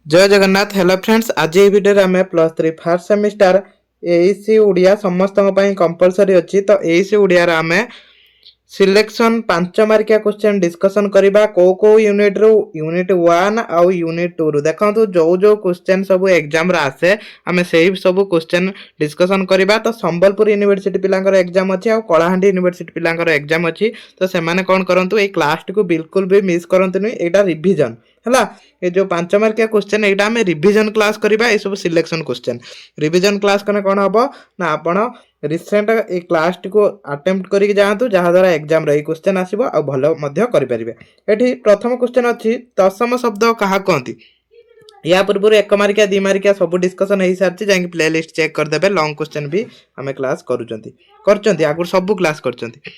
जय Jagannath. Hello friends, आज ये वीडियो आम +3 फर्स्ट सेमिस्टर एईसी ओडिया समस्त कंपलसरी अच्छी। तो एईसी ओडिया आम सिलेक्शन 5 मार्किया क्वेश्चन डिस्कसन करबा को यूनिट रू यूनिट 1 आउ यूनिट 2 रू देखंतु जो क्वेश्चन सब एग्जाम रा आसे आमे सेही सब क्वेश्चन डिस्कसन करबा। तो संबलपुर यूनिवर्सिटी पिलांकर एग्जाम अछि आ कलाहांडी यूनिवर्सिटी पिलांकर एग्जाम अछि। तो से माने कोन करंतु ए क्लास को बिल्कुल भी मिस करंतुनी। एटा रिवीजन हला ए जो 5 मार्किया क्वेश्चन एटा आमे रिवीजन क्लास करबा। ए सब सिलेक्शन क्वेश्चन रिवीजन क्लास कने कोन हबो ना आपण रिसेंट ए क्लास को अटेम्प्ट करिक जातु जहाँ द्वारा एग्जाम रे क्वेश्चन आसीबो आ भलो मध्य करि परिबे। एठी प्रथम क्वेश्चन अछि तत्सम शब्द कहा कहंती। या पूर्व 1 मार्किया 2 मार्किया सब डिस्कशन हो सारी जाए प्लेलिस्ट चेक करदेवे। लॉन्ग क्वेश्चन भी आम क्लास करचंती आगु सब क्लास करचंती।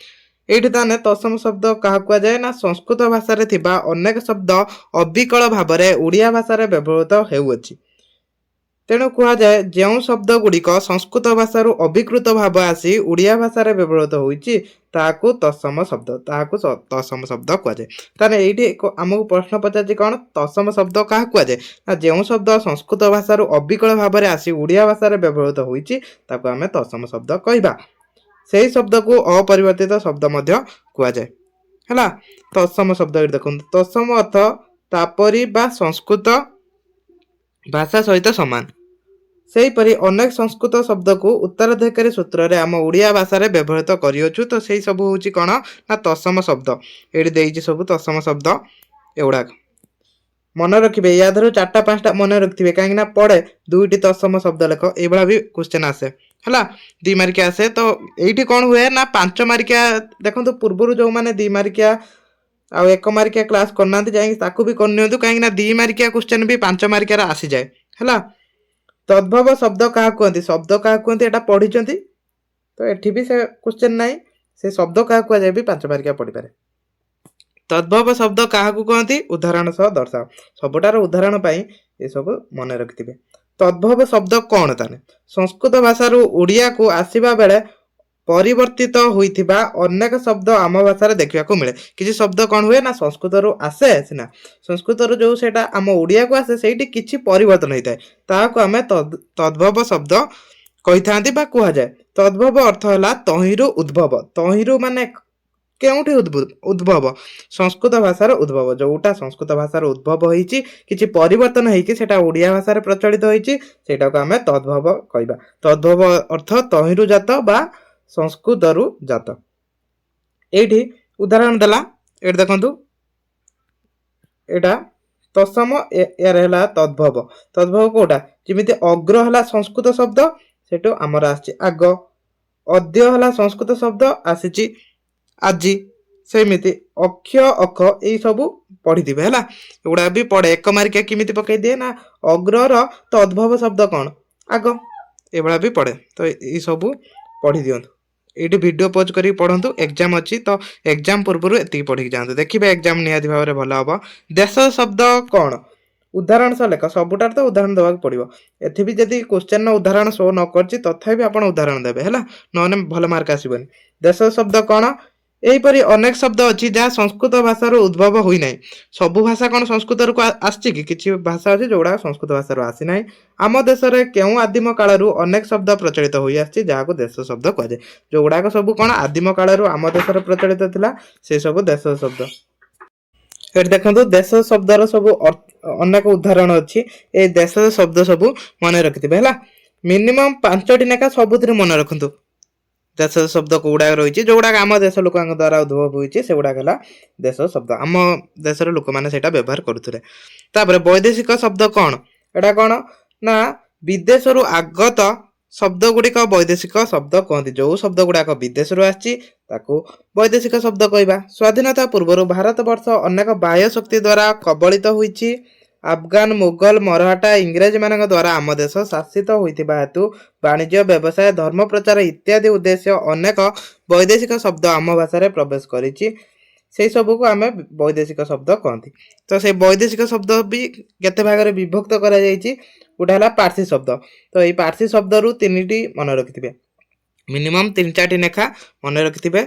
एठी ताने तत्सम शब्द कहा कुआ जाए ना संस्कृत भाषा रे थिबा अनेक शब्द अविकल भाव में ओडिया भाषा रे व्यवहृत हेउअछि। तेणु कह जाए जो शब्द गुड़िक संस्कृत भाषा अभिकृत भाव आसी ओडिया भाषा रे व्यवहृत होइछि ताकू तत्सम शब्द तत्सम शब्द कह जाए। ताने एठी हमकु प्रश्न पचाछि कोन तत्सम शब्द कहा कह जाए ना जो शब्द संस्कृत भाषा अविकल भाव में आसी ओडिया भाषा रे व्यवहृत होइछि ताकू आमे तत्सम शब्द कहबा। सेही शब्द को अपरिवर्तित शब्द मध्य कह जाए हला। तत्सम शब्द देखो तत्सम अर्थ तापरी बा संस्कृत भाषा सहित समान। सेहीपरि अनेक संस्कृत शब्द को उत्तराधिकारी सूत्र रे आम ओडिया भाषा रे व्यवहृत करियोछु। तो सेही सब होची कोन ना तत्सम शब्द एडी देइछि सब तत्सम शब्द एउडा मन रखिबे। या धरो 4-5टा मन रखिबे काहे ना पड़े 2टी तत्सम शब्द लेख एबळा भी क्वेश्चन आसे हला 2 मार्किया आसे। तो एठी कोन हुए ना 5 मार्किया देखंतु पूर्वरु जो माने 2 मार्किया आ 1 मार्किया क्लास करना जाए ताकू भी करनियंतु काहे ना 2 मार्किया क्वेश्चन भी 5 मार्किया रा आसी जाए हला। तद्भव शब्द क्या कहते शब्द क्या कहते एटा पढ़ी तो एठी भी से क्वेश्चन नाई से शब्द क्या कह जाए भी 5 मार्किया पढ़ी पारे। तद्भव शब्द क्या कहते उदाहरण सह दर्शाओ सबटार उदाहरण पाई ये सब मन रखिथिबे। तद्भव शब्द कौन ताने संस्कृत भाषा ओडिया को आसीबा बेले परिवर्तित होइथिबा अनेक शब्द आम भाषा रे देखिया को मिले। किछि शब्द कौन हुए ना संस्कृत रो आसे सिना संस्कृत रो जो सेटा आम ओडिया को आसे सेठी किछि परिवर्तन होइताय ताको आमे तद्भव शब्द कहिथांती बा कुहा जाय। तद्भव अर्थ होला तहिरु उद्भव। तहिरु माने केउठी उद्भव संस्कृत भाषा रो उद्भव जोटा संस्कृत भाषा रो उद्भव होईची किछि परिवर्तन होईकी सेटा ओडिया भाषा रे प्रचलित होईची सेटा को आमे तद्भव कहबा। तद्भव अर्थ तहिरु जात बा संस्कृत रु जात। एठी उदाहरण देला एठी देखंतु एटा तत्सम यार हैला तद्भव। तद्भव कोटा जिमिति अग्र हैला संस्कृत शब्द सेटो हमर आछि आग। अद्य हैला संस्कृत शब्द आसीची आजी। सेमिति अक्ष अख एई सब पढ़ी दिबे हैला एगुडा भी पढ़े 1 मार्किया किमिति पकई दिए ना अग्र रो तद्भव शब्द कोन आग एबळा भी पढ़े। तो एई सब पढ़ी दियंतु ये वीडियो पॉज करी पढ़ंतु एग्जाम अच्छी। तो एग्जाम पूर्व एति पढ़ी जातु देखिए एग्जाम निहाती भाव में भल हम। देश शब्द कौन उदाहरण सह लेख सबुटार तो उदाहरण देवाक पड़ो। एथि भी जदि क्वेश्चन उदाहरण शो न करछि तथापि आपण उदाहरण देबे हैला नने भल मार्क आसीबनी। देश शब्द कौन एहीपरि अनेक शब्द अच्छी जहाँ संस्कृत भाषार उद्भव होई नाही। सबु भाषा कौन संस्कृत को आछि कि किछि भाषा अच्छी जोड़ा संस्कृत भाषार आसी नाही। आम देश में केउ आदिम कालरू अनेक शब्द प्रचलित होई आछि जहाँ देश शब्द कह जाए। जो गुड़ाक सब कौन आदिम कालरू आम देश प्रचलित थिला से सब देश शब्द। ये देखो देश शब्दर सब अनेक उदाहरण अच्छी ए देश शब्द सब मन रखिथे हैला। मिनिमम 5टी नेका सबुथिरे मन रखंतु देश शब्द कौड़ा रही जो गुड़ाक आम देश लोक द्वारा उद्भव होती से गुड़ाक देश शब्द आम देश लोक मैंने व्यवहार करुले। वैदेशिक शब्द कौन एटा कौन ना विदेश आगत शब्द गुड़िक वैदेशिक शब्द कहते। जो शब्द गुड़ाक विदेश आसी वैदेशिक शब्द कहवा। स्वाधीनता पूर्व भारत वर्ष अनेक बाह्य शक्ति द्वारा कबलित होइछि। अफगान मुगल मराठा इंग्रेज मान द्वारा आम देश शासित होइथिबा हेतु वाणिज्य व्यवसाय धर्म प्रचार इत्यादि उद्देश्य अनेक वैदेशिक शब्द आम भाषा रे प्रवेश करिछि से सब को आम वैदेशिक शब्द कहती। तो से वैदेशिक शब्द भी केते भाग रे विभक्त करा जायछि। गोटा है पार्सी शब्द। तो ये पार्सी शब्द रु 3टी मन रखिथे मिनिमम 3-4टी नेखा मन रखिथे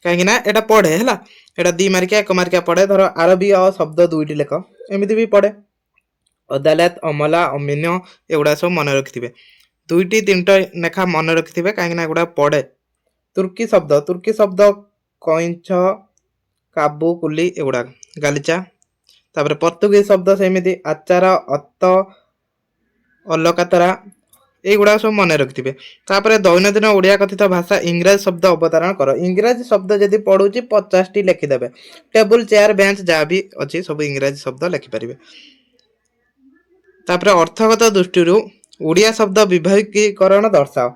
कहीं एटा पढ़े है एटा 2 मार्किया 1 मार्किया पढ़े। धर आरबी शब्द 2टी लेख एमती भी पढ़े अदालत अमला अमीन एगुड़ा सब मन रखिथे 2-3टा लेखा मन रखिथे कहीं एगुड़ा पड़े। तुर्की शब्द कइंछ काबू कुली एगुड़ा गालीचा। तापर पर्तुगीज शब्द सेमिति आचार अत अलकातरा एगुड़ा सब मन रखिथे। तापर दैनंदिन ओडिया कथित भाषा इंग्राजी शब्द अवधारण कर। इंग्राजी शब्द जदि पढ़ुची 50टी लिखिदेवे। टेबुल चेयर बेंच जहाँ भी अच्छी सब इंग्राजी शब्द लिखिपारे। तापर अर्थगत दृष्टि ओडिया शब्द विभागीकरण दर्शाओ।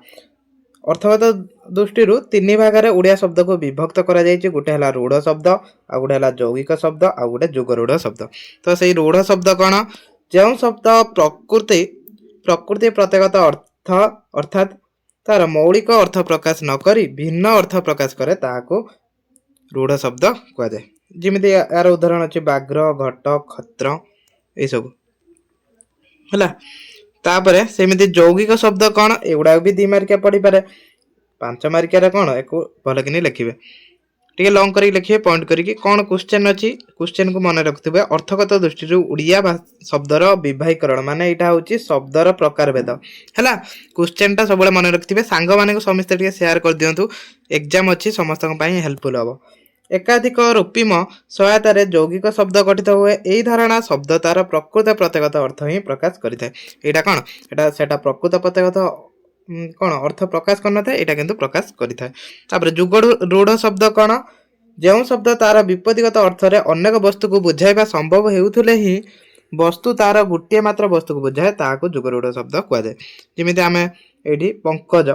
अर्थगत दृष्टि 3 भाग ओडिया शब्द को विभक्त करा जायछि। गोटे हला रूढ़ शब्द आ गोटे हला यौगिक शब्द आ गोटे जुगरूढ़ शब्द। तो सेही रूढ़ शब्द कौन जो शब्द प्रकृति प्रकृति प्रत्यगत अर्थ अर्थात तार मौलिक अर्थ प्रकाश न करी भिन्न अर्थ प्रकाश करे ताको रूढ़ शब्द कह जाए। जिमिति यार उदाहरण अछि बाग्र घट खत्र ए सब हला। तापरे सेमिति यौगिक शब्द कौन एगुड़ा भी 2 मार्किया पढ़ी पारे। 5 मार्किया कौन एक भल कि लिखिए टे लंग कर लिखिए पॉइंट करिकी कौन क्वेश्चन अच्छी क्वेश्चन को मन रखुवे। अर्थगत दृष्टि ओडिया शब्दर विभागीकरण माने यहाँ हूँ शब्दर प्रकार भेद है। क्वेश्चन टा सब मन रखिए सांग मान समस्ते शेयर कर दिंतु एग्जाम अच्छी समस्त हेल्पफुल हम। एकाधिक रूपिम सहायतार यौगिक शब्द गठित हुए। यही धारणा शब्द तार प्रकृत प्रत्यगत अर्थ ही प्रकाश करें। यहाँ कौन एटा सेटा प्रकृत प्रत्यगत कौन अर्थ प्रकाश करन था यहाँ किंतु प्रकाश करें। जुगरूढ़ शब्द कौन जो शब्द तार विपदीगत अर्थ रे अनेक वस्तु को बुझाइबा संभव हेउथले ही वस्तु तार गोटे मात्र वस्तु को बुझाए ताको जुगरूढ़ शब्द कह जाए। जमिति आमे एठी पंकज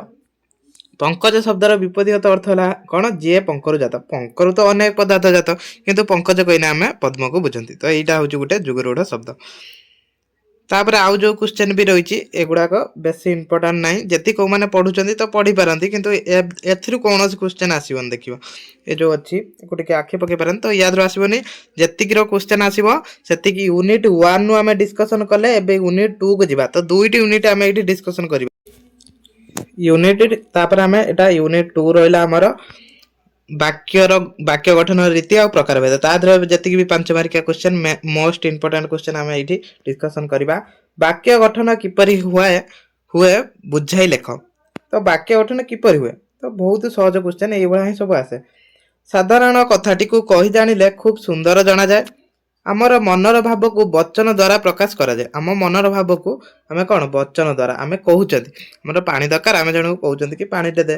पंकज शब्दर विपदीगत अर्थ है कौन जी पंकरु जात। पंकरु तो अनेक पदार्थ जात किंतु पंकज कहना आम पद्म को बुझती। तो यहाँ हूँ गोटे जुगरूढ़ शब्द। तापर आउ जो क्वेश्चन भी रही एगुड़ाक बेसी इंपोर्टाट ना जी कौ मैंने पढ़ुं तो पढ़ी पारती किंतु एथरू कौन क्वेश्चन आसबन देख ये जो अच्छी टे आखि पकई पारती। तो याद आसबनी जी क्वेश्चन आसो से यूनिट 1 नु आम डिस्कसन कले यूनिट 2 को जीवा। तो 2टी यूनिट आम ये डिस्कसन कर यूनिट तापर आम एटा यूनिट 2 रहा आमर वाक्य गठन रीति आ प्रकार भेद तादर जी भी 5 मार्किया क्वेश्चन मोस्ट इंपोर्टेंट क्वेश्चन आम ये डिस्कसन करवा। वाक्य गठन किपरि हुए बुझाई लेख। तो वाक्य गठन किपरि हुए तो बहुत सहज क्वेश्चन ये ही सब आसे। साधारण कथाटी को कही जानिले खूब सुंदर जना जाए। आमर मनर भाव को वचन द्वारा प्रकाश करा जाए। आम मनर भाव को आम कौन वचन द्वारा आम कहते आमर पानी दरकार आम जन को कहते कि पानी दे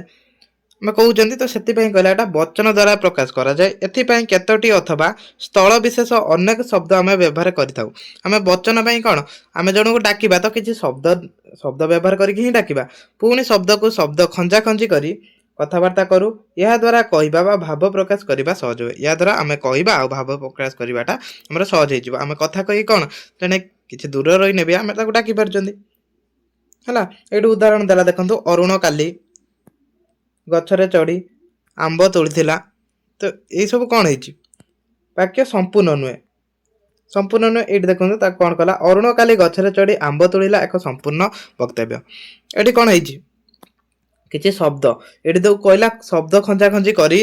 आम कहते। तो से कहला एटा वचन द्वारा प्रकाश करा जाए। एथिपाई केतोटी अथवा स्थल विशेष अनेक शब्द आम व्यवहार करिथाउ। आम वचन पाई कौन आम जन को डाकिबा तो किसी शब्द व्यवहार करके ही डाकिबा पुणी शब्द को शब्द खंजा खंजी करी कथबार्ता करूँ। या द्वारा कहवा बा भाव प्रकाश करने सहज हुए। या द्वारा आम कहवा आ भाव प्रकाश करवाटा आम सहज हो। आम कथा कही कौन जड़े किसी दूर रही ने आम डाकी पार्टी है। ये उदाहरण देला देखो अरुण काली गछरे चढ़ी आंब तोड़ीला। तो ये सब कौन है वाक्य संपूर्ण नुहे संपूर्ण नुहे। ये देखो कौन कला अरुण काली गछरे चढ़ी आंब तोड़ीला एक संपूर्ण वक्तव्य। ये कौन है किसी शब्द ये तो कहला शब्द खंजा खंजी करी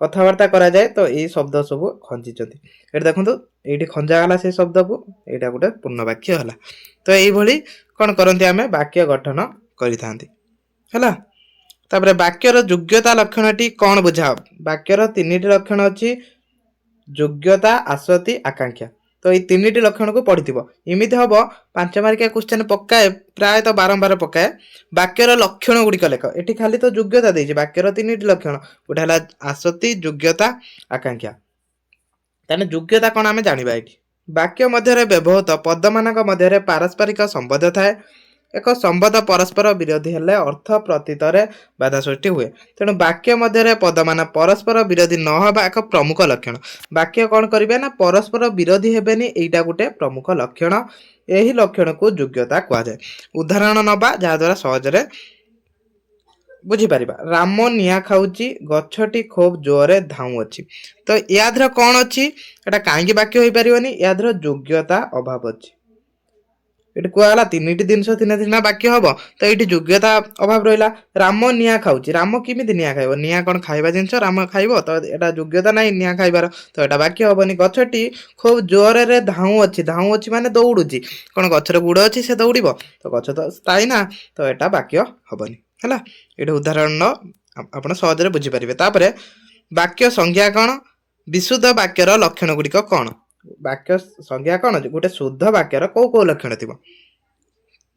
कथबार्ता करा जाए। तो ये शब्द सब खंजी ये देखो ये खंजागला से शब्द को यहाँ गोटे पूर्ण वाक्य है। तो ये कौन करती आम वाक्य गठन करा। तापर वाक्यर योग्यता लक्षणटी कौन बुझाओ। वाक्यर 3टी लक्षण अच्छी योग्यता आसक्ति आकांक्षा। तो ये 3टी लक्षण को पढ़ी इमित हम 5 मार्किया क्वेश्चन पकाए प्राय तो बारंबार पकाए वाक्यर लक्षण गुड़िक लेख। ये खाली तो योग्यता देती वाक्यर 3टी लक्षण गोटे है आसक्ति योग्यता आकांक्षा। ताने योग्यता कौन आम जाना ये वाक्य मध्य व्यवहृत पद मान मध्य पारस्परिक संबंध थाए। एक संबंध परस्पर विरोधी हेले अर्थ प्रतीत बाधा सृष्टि हुए। तेणु वाक्य मध्य पद मान परस्पर विरोधी न होगा एक प्रमुख लक्षण। वाक्य कौन करेंगे ना परस्पर विरोधी हेबेनी यहाँ गोटे प्रमुख लक्षण। यही लक्षण को योग्यता कहुए। उदाहरण नवा जहाद्वारा सहजरे बुझीपर। राम निआ खाऊची गछटी खूब जोरे धाऊ अच्छी। तो याद्र कौन अच्छी एटा कहीं वाक्य हो पारनी याद्र योग्यता अभाव अच्छी। ଏଠି କୁହାଗଲା ତିନିଟି ଜିନିଷ ଥିଲେ ସିନା ବାକ୍ୟ ହବ। ତ ଏଇଠି ଯୋଗ୍ୟତା ଅଭାବ ରହିଲା। ରାମ ନିଆଁ ଖାଉଛି, ରାମ କେମିତି ନିଆଁ ଖାଇବ? ନିଆଁ କଣ ଖାଇବା ଜିନିଷ? ରାମ ଖାଇବ? ତ ଏଟା ଯୋଗ୍ୟତା ନାହିଁ ନିଆଁ ଖାଇବାର, ତ ଏଟା ବାକ୍ୟ ହବନି। ଗଛଟି ଖୁବ୍ ଜୋରରେ ଧାଉଁ ଅଛି ମାନେ ଦୌଡୁଛି। କଣ ଗଛର ଗୁଡ଼ ଅଛି ସେ ଦୌଡ଼ିବ? ତ ଗଛ ତ ସ୍ଥାୟୀ ନା, ତ ଏଟା ବାକ୍ୟ ହବନି ହେଲା। ଏଠି ଉଦାହରଣ ଆପଣ ସହଜରେ ବୁଝିପାରିବେ। ତାପରେ ବାକ୍ୟ ସଂଜ୍ଞା କଣ? ବିଶୁଦ୍ଧ ବାକ୍ୟର ଲକ୍ଷଣ ଗୁଡ଼ିକ କଣ? ବାକ୍ୟ ସଂଜ୍ଞା କଣ? ଗୋଟେ ଶୁଦ୍ଧ ବାକ୍ୟର କୋଉ କୋଉ ଲକ୍ଷଣ ଥିବ?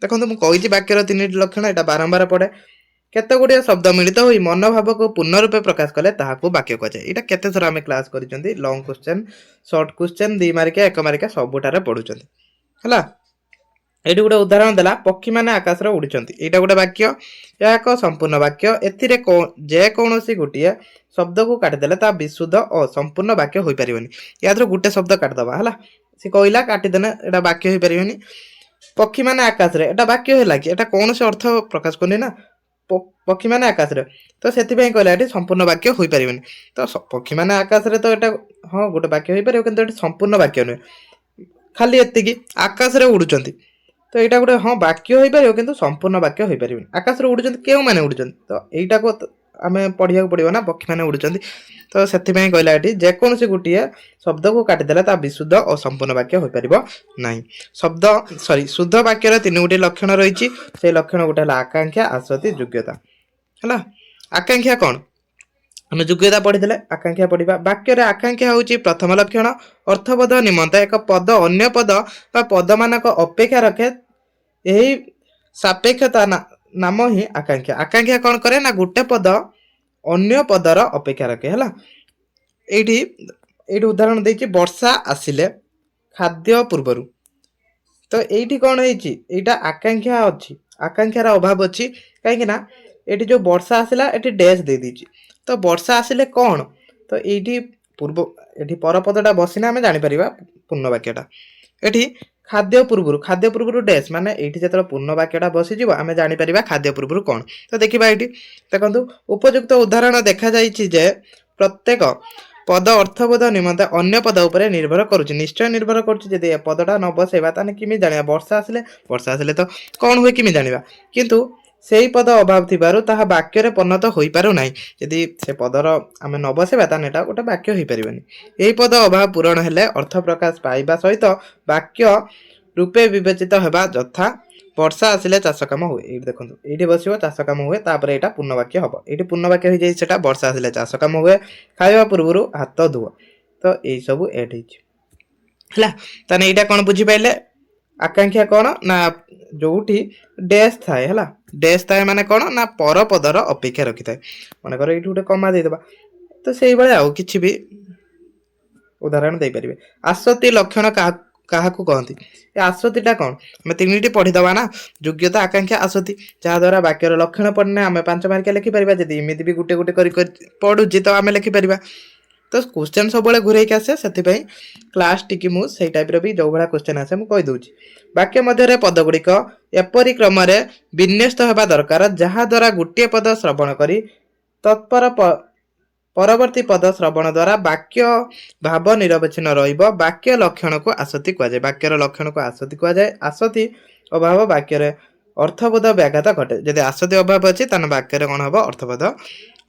ଦେଖନ୍ତୁ ମୁଁ କହିଛି ବାକ୍ୟର ତିନିଟି ଲକ୍ଷଣ, ଏଟା ବାରମ୍ବାର ପଡେ। କେତେ ଗୁଡ଼ିଏ ଶବ୍ଦ ମିଳିତ ହୋଇ ମନୋଭାବକୁ ପୂର୍ଣ୍ଣ ରୂପେ ପ୍ରକାଶ କଲେ ତାହାକୁ ବାକ୍ୟ କୁହାଯାଏ। ଏଇଟା କେତେ ଥର ଆମେ କ୍ଲାସ କରିଛନ୍ତି, ଲଙ୍ଗ କ୍ୱେଶ୍ଚନ, ସର୍ଟ କ୍ୱେଶ୍ଚନ, 2 ମାର୍କିଆ 1 ମାର୍କିଆ ସବୁଠାରେ ପଢୁଛନ୍ତି ହେଲା। ଏଇଠି ଗୋଟେ ଉଦାହରଣ ଦେଲା, ପକ୍ଷୀମାନେ ଆକାଶରେ ଉଡୁଛନ୍ତି। ଏଇଟା ଗୋଟେ ବାକ୍ୟ, ଏହା ଏକ ସମ୍ପୂର୍ଣ୍ଣ ବାକ୍ୟ। ଏଥିରେ ଯେକୌଣସି ଗୋଟିଏ ଶବ୍ଦକୁ କାଟିଦେଲେ ତା ବିଶୁଦ୍ଧ ଓ ସମ୍ପୂର୍ଣ୍ଣ ବାକ୍ୟ ହୋଇପାରିବନି। ୟାଥିରୁ ଗୋଟେ ଶବ୍ଦ କାଟିଦବା ହେଲା। ସେ କହିଲା କାଟିଦେଲେ ଏଟା ବାକ୍ୟ ହେଇପାରିବନି। ପକ୍ଷୀମାନେ ଆକାଶରେ, ଏଟା ବାକ୍ୟ ହେଲା କି? ଏଟା କୌଣସି ଅର୍ଥ ପ୍ରକାଶ କରୁନି ନା। ପକ୍ଷୀମାନେ ଆକାଶରେ, ତ ସେଥିପାଇଁ କହିଲା ଏଠି ସମ୍ପୂର୍ଣ୍ଣ ବାକ୍ୟ ହୋଇପାରିବନି। ତ ପକ୍ଷୀମାନେ ଆକାଶରେ, ତ ଏଟା ହଁ ଗୋଟେ ବାକ୍ୟ ହେଇପାରିବ, କିନ୍ତୁ ଏଠି ସମ୍ପୂର୍ଣ୍ଣ ବାକ୍ୟ ନୁହେଁ। ଖାଲି ଏତିକି ଆକାଶରେ ଉଡୁଛନ୍ତି, ତ ଏଇଟା ଗୋଟେ ହଁ ବାକ୍ୟ ହେଇପାରିବ, କିନ୍ତୁ ସମ୍ପୂର୍ଣ୍ଣ ବାକ୍ୟ ହେଇପାରିବନି। ଆକାଶରେ ଉଡୁଛନ୍ତି, କେଉଁମାନେ ଉଡୁଛନ୍ତି? ତ ଏଇଟାକୁ ଆମେ ପଢିବାକୁ ପଡିବ ନା, ପକ୍ଷୀମାନେ ଉଡୁଛନ୍ତି। ତ ସେଥିପାଇଁ କହିଲା ଏଠି ଯେକୌଣସି ଗୋଟିଏ ଶବ୍ଦକୁ କାଟିଦେଲେ ତା ବିଶୁଦ୍ଧ ଓ ସମ୍ପୂର୍ଣ୍ଣ ବାକ୍ୟ ହୋଇପାରିବ ନାହିଁ। ଶୁଦ୍ଧ ବାକ୍ୟର 3ଟି ଲକ୍ଷଣ ରହିଛି। ସେଇ ଲକ୍ଷଣ ଗୋଟେ ହେଲା ଆକାଂକ୍ଷା, ଆସତି, ଯୋଗ୍ୟତା ହେଲା। ଆକାଂକ୍ଷା କଣ? ଆମେ ଯୋଗ୍ୟତା ପଢିଦେଲେ, ଆକାଂକ୍ଷା ପଢିବା। ବାକ୍ୟରେ ଆକାଂକ୍ଷା ହେଉଛି ପ୍ରଥମ ଲକ୍ଷଣ। ଅର୍ଥବୋଧ ନିମନ୍ତେ ଏକ ପଦ ଅନ୍ୟ ପଦ ବା ପଦମାନଙ୍କ ଅପେକ୍ଷା ରଖେ, ଏହି ସାପେକ୍ଷତା ନାମ ହିଁ ଆକାଂକ୍ଷା। ଆକାଂକ୍ଷା କଣ କରେ ନା ଗୋଟେ ପଦ ଅନ୍ୟ ପଦର ଅପେକ୍ଷା ରଖେ ହେଲା। ଏଇଠି ଉଦାହରଣ ଦେଇଛି, ବର୍ଷା ଆସିଲେ ଖାଦ୍ୟ ପୂର୍ବରୁ। ତ ଏଇଠି କଣ ହେଇଛି? ଏଇଟା ଆକାଂକ୍ଷା ଅଛି, ଆକାଂକ୍ଷାର ଅଭାବ ଅଛି। କାହିଁକି ନା ଏଠି ଯୋଉ ବର୍ଷା ଆସିଲା, ଏଠି ଡ୍ୟାସ୍ ଦେଇଛି। ତ ବର୍ଷା ଆସିଲେ କଣ? ତ ଏଇଠି ପରପଦଟା ବସିନା ଆମେ ଜାଣିପାରିବା ପୂର୍ଣ୍ଣ ବାକ୍ୟଟା। ଏଠି ଖାଦ୍ୟ ପୂର୍ବରୁ ଡ୍ୟାସ୍, ମାନେ ଏଇଠି ଯେତେବେଳେ ପୂର୍ଣ୍ଣ ବାକ୍ୟଟା ବସିଯିବ ଆମେ ଜାଣିପାରିବା ଖାଦ୍ୟ ପୂର୍ବରୁ କଣ। ତ ଦେଖିବା ଏଇଠି ଦେଖନ୍ତୁ, ଉପଯୁକ୍ତ ଉଦାହରଣ ଦେଖାଯାଇଛି ଯେ ପ୍ରତ୍ୟେକ ପଦ ଅର୍ଥବୋଧ ନିମନ୍ତେ ଅନ୍ୟ ପଦ ଉପରେ ନିର୍ଭର କରୁଛି। ନିଶ୍ଚୟ ନିର୍ଭର କରୁଛି। ଯଦି ଏ ପଦଟା ନ ବସେଇବା ତାହେଲେ କେମିତି ଜାଣିବା? ବର୍ଷା ଆସିଲେ ତ କଣ ହୁଏ କେମିତି ଜାଣିବା? କିନ୍ତୁ ସେଇ ପଦ ଅଭାବ ଥିବାରୁ ତାହା ବାକ୍ୟରେ ପରିଣତ ହୋଇପାରୁନାହିଁ। ଯଦି ସେ ପଦର ଆମେ ନ ବସେଇବା ତାହେଲେ ଏଟା ଗୋଟେ ବାକ୍ୟ ହେଇପାରିବନି। ଏହି ପଦ ଅଭାବ ପୂରଣ ହେଲେ ଅର୍ଥ ପ୍ରକାଶ ପାଇବା ସହିତ ବାକ୍ୟ ରୂପେ ବିବେଚିତ ହେବା, ଯଥା ବର୍ଷା ଆସିଲେ ଚାଷ କାମ ହୁଏ। ଏଇଠି ଦେଖନ୍ତୁ, ଏଇଠି ବସିବ ଚାଷ କାମ ହୁଏ, ତାପରେ ଏଇଟା ପୂର୍ଣ୍ଣ ବାକ୍ୟ ହବ। ଏଇଠି ପୂର୍ଣ୍ଣ ବାକ୍ୟ ହେଇଯାଇଛି ସେଟା, ବର୍ଷା ଆସିଲେ ଚାଷ କାମ ହୁଏ, ଖାଇବା ପୂର୍ବରୁ ହାତ ଧୁଅ। ତ ଏଇ ସବୁ ଏଡ୍ ହେଇଛି ହେଲା। ତାହେଲେ ଏଇଟା କଣ ବୁଝିପାରିଲେ? ଆକାଂକ୍ଷା କଣ ନା ଯୋଉଠି ଡ୍ୟାସ୍ ଥାଏ ହେଲା। ଡ୍ୟାସ୍ ଥାଏ ମାନେ କଣ ନା ପରପଦର ଅପେକ୍ଷା ରଖିଥାଏ। ମନେକର ଏଇଠି ଗୋଟେ କମା ଦେଇଦବା, ତ ସେଇଭଳିଆ ଆଉ କିଛି ବି ଉଦାହରଣ ଦେଇପାରିବେ। ଆସତି ଲକ୍ଷଣ କାହାକୁ କହନ୍ତି? ଏ ଆସତିଟା କଣ? ଆମେ 3ଟି ପଢିଦବା ନା, ଯୋଗ୍ୟତା, ଆକାଂକ୍ଷା, ଆସତି। ଯାହା ଦ୍ୱାରା ବାକ୍ୟର ଲକ୍ଷଣ ପଡିଲେ ଆମେ 5 ମାର୍କିଆ ଲେଖିପାରିବା। ଯଦି ଏମିତି ବି ଗୋଟେ କରି ପଢୁଛି ତ ଆମେ ଲେଖିପାରିବା। ତ କ୍ୱେଶ୍ଚନ ସବୁବେଳେ ଘୁରେଇକି ଆସେ, ସେଥିପାଇଁ କ୍ଲାସ ଟିକି ମୁଁ ସେଇ ଟାଇପର ବି ଯୋଉ ଭଳିଆ କ୍ୱେଶ୍ଚନ ଆସେ ମୁଁ କହିଦଉଛି। ବାକ୍ୟ ମଧ୍ୟରେ ପଦ ଗୁଡ଼ିକ ଏପରି କ୍ରମରେ ବିନ୍ୟସ୍ତ ହେବା ଦରକାର, ଯାହା ଦ୍ୱାରା ଗୋଟିଏ ପଦ ଶ୍ରବଣ କରି ତତ୍ପର ପରବର୍ତ୍ତୀ ପଦ ଶ୍ରବଣ ଦ୍ୱାରା ବାକ୍ୟ ଭାବ ନିରବଚ୍ଛିନ୍ନ ରହିବ। ବାକ୍ୟ ଲକ୍ଷଣକୁ ଆସତି କୁହାଯାଏ। ବାକ୍ୟର ଲକ୍ଷଣକୁ ଆସତି କୁହାଯାଏ। ଆସତି ଅଭାବ ବାକ୍ୟରେ ଅର୍ଥବୋଧ ବ୍ୟାଘାତ ଘଟେ। ଯଦି ଆସତି ଅଭାବ ଅଛି ତାହେଲେ ବାକ୍ୟରେ କଣ ହବ? ଅର୍ଥବୋଧ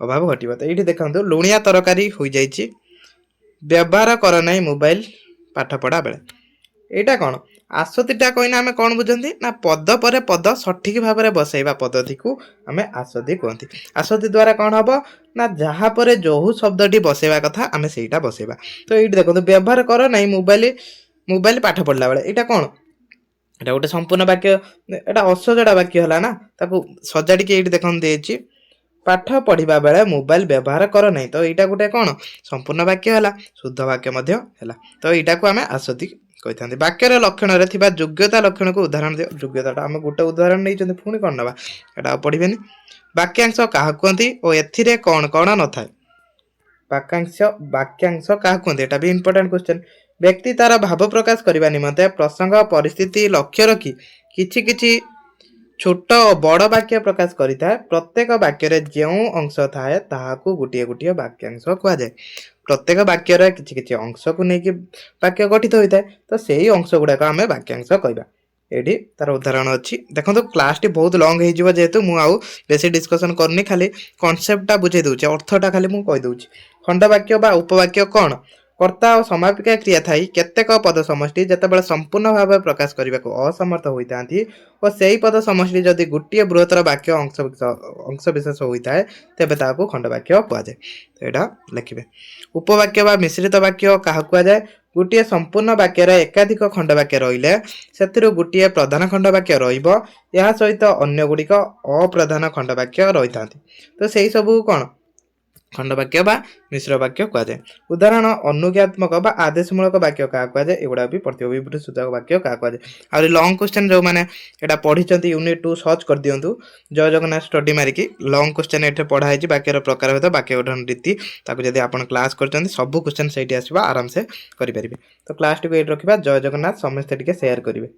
ଅଭାବ ଘଟିବ। ତ ଏଇଠି ଦେଖନ୍ତୁ, ଲୁଣିଆ ତରକାରୀ ହୋଇଯାଇଛି, ବ୍ୟବହାର କର ନାହିଁ ମୋବାଇଲ ପାଠ ପଢା ବେଳେ। ଏଇଟା କଣ? ଆସତିଟା କହିନା ଆମେ କଣ ବୁଝନ୍ତି ନା ପଦ ପରେ ପଦ ସଠିକ ଭାବରେ ବସେଇବା ପଦ୍ଧତିକୁ ଆମେ ଆସତି କୁହନ୍ତି। ଆସତି ଦ୍ୱାରା କଣ ହବ ନା ଯାହା ପରେ ଯୋଉ ଶବ୍ଦଟି ବସେଇବା କଥା ଆମେ ସେଇଟା ବସେଇବା। ତ ଏଇଠି ଦେଖନ୍ତୁ, ବ୍ୟବହାର କର ନାହିଁ ମୋବାଇଲ ପାଠ ପଢିଲା ବେଳେ। ଏଇଟା କଣ? ଏଟା ଗୋଟେ ସମ୍ପୂର୍ଣ୍ଣ ବାକ୍ୟ, ଏଟା ଅସଜଡ଼ା ବାକ୍ୟ ହେଲା ନା। ତାକୁ ସଜାଡ଼ିକି ଏଇଠି ଦେଖନ୍ତୁ ଦେଇଛି, ପାଠ ପଢିବା ବେଳେ ମୋବାଇଲ ବ୍ୟବହାର କର ନାହିଁ। ତ ଏଇଟା ଗୋଟେ କଣ? ସମ୍ପୂର୍ଣ୍ଣ ବାକ୍ୟ ହେଲା, ଶୁଦ୍ଧ ବାକ୍ୟ ମଧ୍ୟ ହେଲା। ତ ଏଇଟାକୁ ଆମେ ଆସତି କହିଥାନ୍ତି। ବାକ୍ୟର ଲକ୍ଷଣରେ ଥିବା ଯୋଗ୍ୟତା ଲକ୍ଷଣକୁ ଉଦାହରଣ ଦିଅ। ଯୋଗ୍ୟତାଟା ଆମେ ଗୋଟେ ଉଦାହରଣ ନେଇଛନ୍ତି, ପୁଣି କଣ ନେବା? ଏଟା ଆଉ ପଢିବେନି। ବାକ୍ୟାଂଶ କାହାକୁ କୁହନ୍ତି ଓ ଏଥିରେ କଣ କଣ ନଥାଏ? ବାକ୍ୟାଂଶ କାହାକୁ କୁହନ୍ତି? ଏଟା ବି ଇମ୍ପୋର୍ଟାଣ୍ଟ କ୍ୱେଶ୍ଚନ। ବ୍ୟକ୍ତି ତାର ଭାବ ପ୍ରକାଶ କରିବା ନିମନ୍ତେ ପ୍ରସଙ୍ଗ ପରିସ୍ଥିତି ଲକ୍ଷ୍ୟ ରଖି କିଛି ଛୋଟ ଓ ବଡ଼ ବାକ୍ୟ ପ୍ରକାଶ କରିଥାଏ। ପ୍ରତ୍ୟେକ ବାକ୍ୟରେ ଯେଉଁ ଅଂଶ ଥାଏ ତାହାକୁ ଗୋଟିଏ ବାକ୍ୟାଂଶ କୁହାଯାଏ। ପ୍ରତ୍ୟେକ ବାକ୍ୟରେ କିଛି ଅଂଶକୁ ନେଇକି ବାକ୍ୟ ଗଠିତ ହୋଇଥାଏ। ତ ସେଇ ଅଂଶ ଗୁଡାକ ଆମେ ବାକ୍ୟାଂଶ କହିବା। एठी तार उदाहरण अच्छी देखो क्लास टी बहुत लंग हो जेहेतु मुझे बेसी डिस्कसन करनी खाली कॉन्सेप्टटा बुझे दूचे अर्थटा खाली मुझे कहीदे खंडवाक्य बा उपवाक्य कौन कर्ता और समापिका क्रिया थाई केतेक पद समष्टि जेतेबेले संपूर्ण भाव प्रकाश करने को असमर्थ होता और सही पद समष्टि जदि गोटे बृहत्तर वाक्य अंशविशेष होता है तेबे ताकू खंडवाक्य कहुए तो यहाँ लिखे उपवाक्य बा मिश्रित वाक्य क्या कहुए गोटे संपूर्ण वाक्यर एकाधिक खंडवाक्य रहिले से गोटे प्रधान खंडवाक्य रहा सहित अन्य गुड़िक अप्रधान खंडवाक्य रही था तो सही सबू कौन खंडवाक्य बा मिश्र वाक्य कहुए उदाहरण अनुज्ञात्मक बा आदेशमूलक वाक्य क्या कहुए एगुड़ा भी प्रत्यय विवृत्ति सूचक वाक्य क्या कहुए आ लंग क्वेश्चन जो मैंने यहाँ पढ़ी यूनिट 2 सर्च कर दिंतु जय जगन्नाथ स्टडी मारिकी लंग क्वेश्चन ये पढ़ाई वाक्यर प्रकार भेद वाक्य गठन रीति जब आप क्लास कर सब क्वेश्चन से आसवा आराम से करेंगे तो क्लास टी रखा जय जगन्नाथ समस्ते टे सेयार करेंगे।